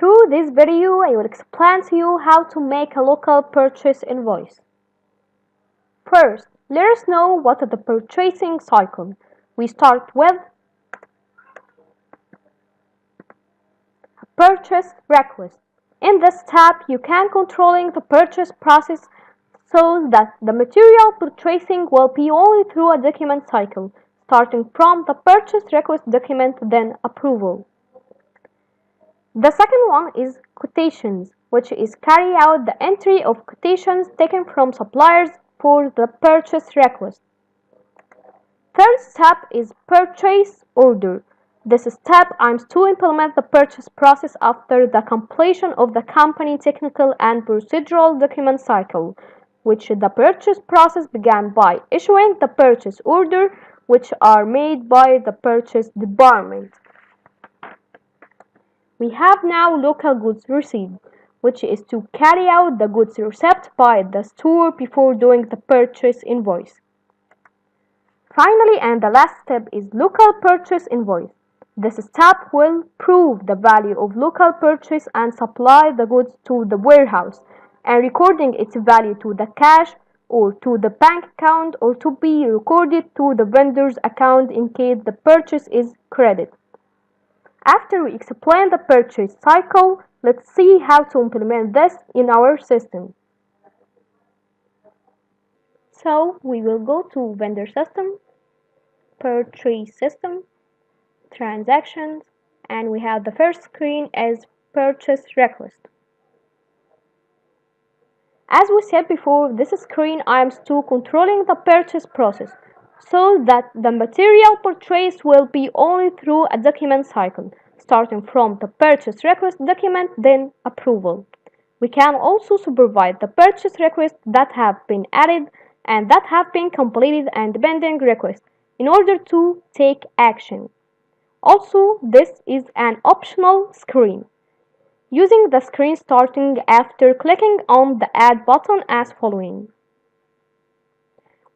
Through this video, I will explain to you how to make a local purchase invoice. First, let us know what is the purchasing cycle. We start with purchase request. In this tab, you can controlling the purchase process so that the material purchasing will be only through a document cycle, starting from the purchase request document, then approval. The second one is quotations, which is carry out the entry of quotations taken from suppliers for the purchase request. Third step is purchase order. This step aims to implement the purchase process after the completion of the company technical and procedural document cycle, which the purchase process began by issuing the purchase order, which are made by the purchase department. We have now local goods receipt, which is to carry out the goods received by the store before doing the purchase invoice. Finally, and the last step is local purchase invoice. This step will prove the value of local purchase and supply the goods to the warehouse, and recording its value to the cash or to the bank account, or to be recorded to the vendor's account in case the purchase is credit. After we explain the purchase cycle, let's see how to implement this in our system. So we will go to vendor system, purchase system, transactions, and we have the first screen as purchase request. As we said before, this screen aims to controlling the purchase process so that the material purchase will be only through a document cycle, starting from the purchase request document, then approval. We can also supervise the purchase requests that have been added and that have been completed and pending requests in order to take action. Also, this is an optional screen. Using the screen starting after clicking on the Add button as following.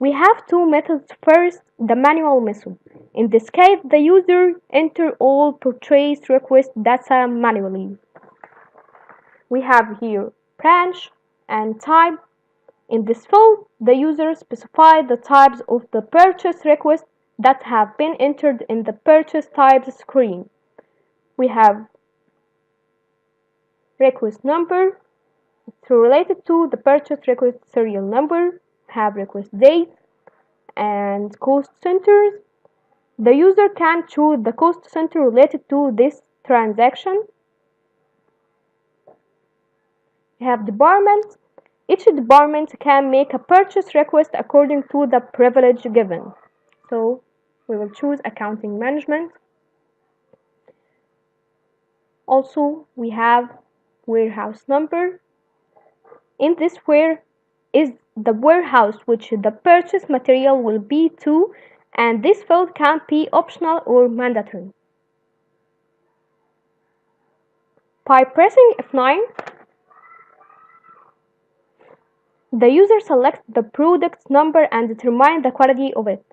We have two methods. First, the manual method. In this case, the user enter all purchase request data manually. We have here branch and type. In this field, the user specifies the types of the purchase request that have been entered in the purchase types screen. We have request number, it's related to the purchase request serial number, have request date, and cost centers. The user can choose the cost center related to this transaction. We have departments. Each department can make a purchase request according to the privilege given. So we will choose accounting management. Also, we have warehouse number. In this where is the warehouse which the purchase material will be to, and this field can be optional or mandatory. By pressing F9, the user selects the product number and determines the quality of it,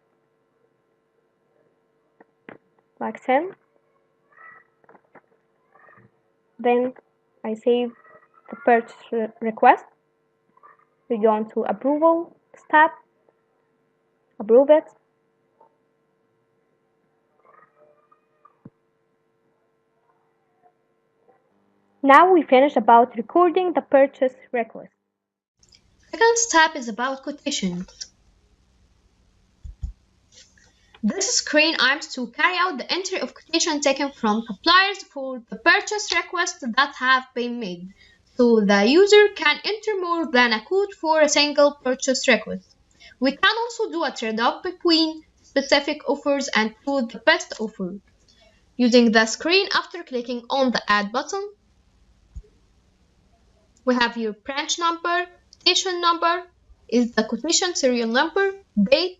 like 10. Then I save the purchase request. We go on to approval step, approve it. Now we finish about recording the purchase request. Second step is about quotations. This screen aims to carry out the entry of quotation taken from suppliers for the purchase requests that have been made, so the user can enter more than a quote for a single purchase request. We can also do a trade-off between specific offers and choose the best offer. Using the screen after clicking on the Add button, we have your branch number, quotation number is the quotation serial number, date,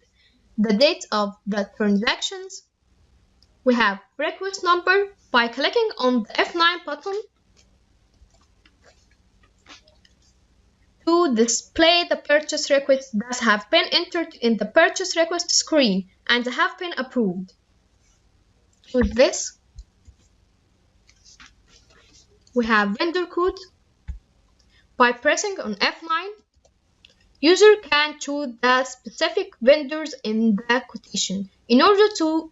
the date of the transactions. We have request number. By clicking on the F9 button to display the purchase requests that have been entered in the purchase request screen and have been approved. With this, We have vendor code. By pressing on F9, user can choose the specific vendors in the quotation in order to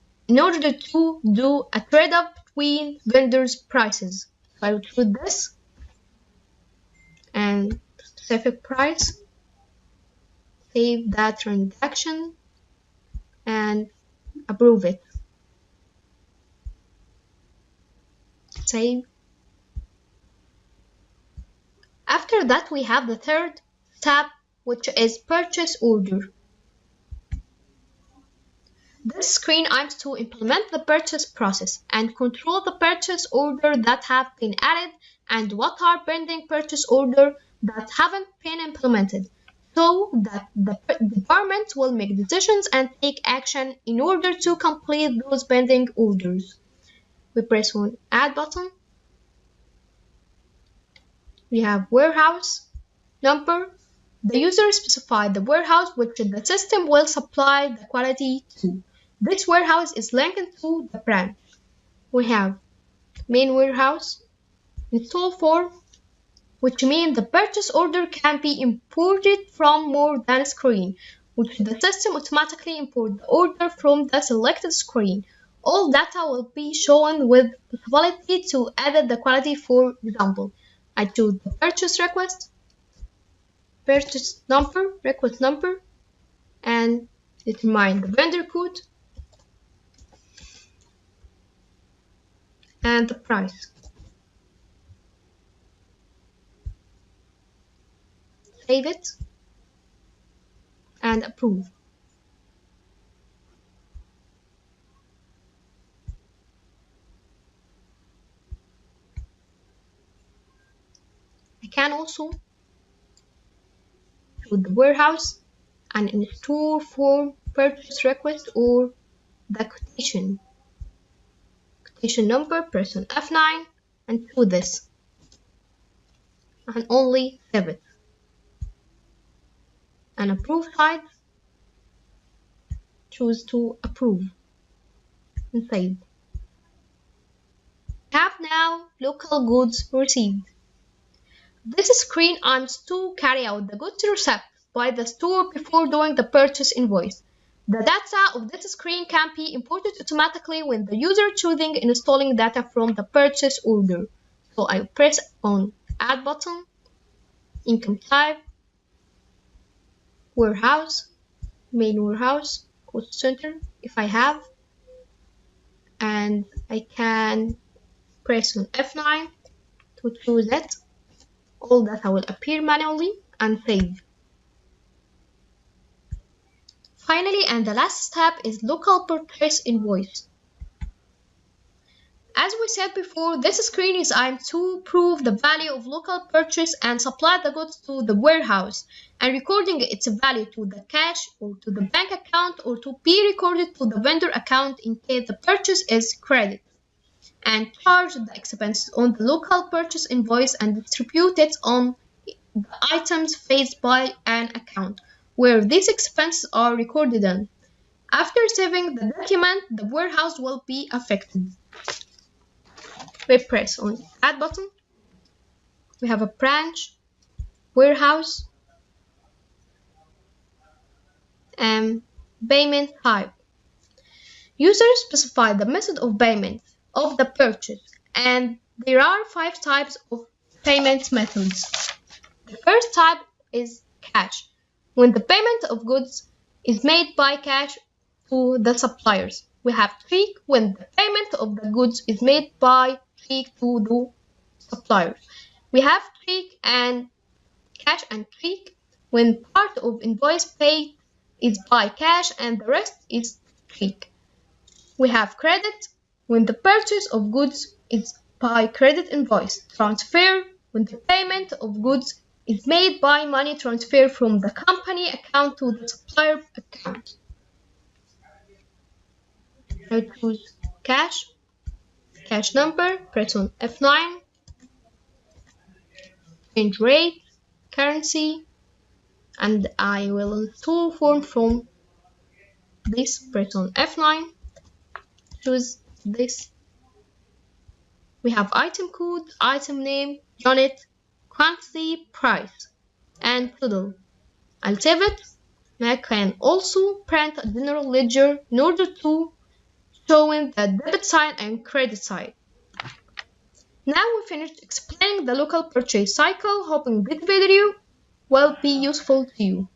do a trade-off between vendors' prices. So I will choose this and specific price, save that transaction and approve it. Save. After that, we have the third tab, which is purchase order. This screen aims to implement the purchase process and control the purchase order that have been added and what are pending purchase order that haven't been implemented, so that the department will make decisions and take action in order to complete those pending orders. We press on Add button. We have warehouse number. The user specifies the warehouse which the system will supply the quality to. This warehouse is linked to the branch. We have main warehouse, install form, which means the purchase order can be imported from more than a screen, which the system automatically imports the order from the selected screen. All data will be shown with possibility to edit the quality. For example, I choose the purchase request, purchase number, request number, and determine the vendor code and the price. Save it and approve. I can also choose the warehouse and install form purchase request or the quotation number, press on F9 and choose this and only save it and approve type, choose to approve and save. Have now local goods received. This screen aims to carry out the goods received by the store before doing the purchase invoice. The data of this screen can be imported automatically when the user choosing installing data from the purchase order. So I press on Add button, income type, warehouse, main warehouse, cost center if I have, and I can press on F9 to choose it. All data will appear manually and save. Finally, and the last step is local purchase invoice. As we said before, this screen is aimed to prove the value of local purchase and supply the goods to the warehouse and recording its value to the cash or to the bank account or to be recorded to the vendor account in case the purchase is credit, and charge the expenses on the local purchase invoice and distribute it on the items faced by an account where these expenses are recorded in. After saving the document, the warehouse will be affected. We press on Add button. We have a branch, warehouse, and payment type. Users specify the method of payment of the purchase, and there are 5 types of payment methods. The first type is cash, when the payment of goods is made by cash to the suppliers. We have check, when the payment of the goods is made by check to the suppliers. We have check and cash and check, when part of invoice paid is by cash and the rest is check. We have credit, when the purchase of goods is by credit invoice. Transfer, when the payment of goods is made by money transfer from the company account to the supplier account. I choose cash, cash number, press on F9, change rate, currency, and I will install form from this, press on F9, choose this, We have item code, item name, unit, quantity, price, and total. I'll save it. I can also print a general ledger in order to showing the debit side and credit side. Now we finished explaining the local purchase cycle, hoping this video will be useful to you.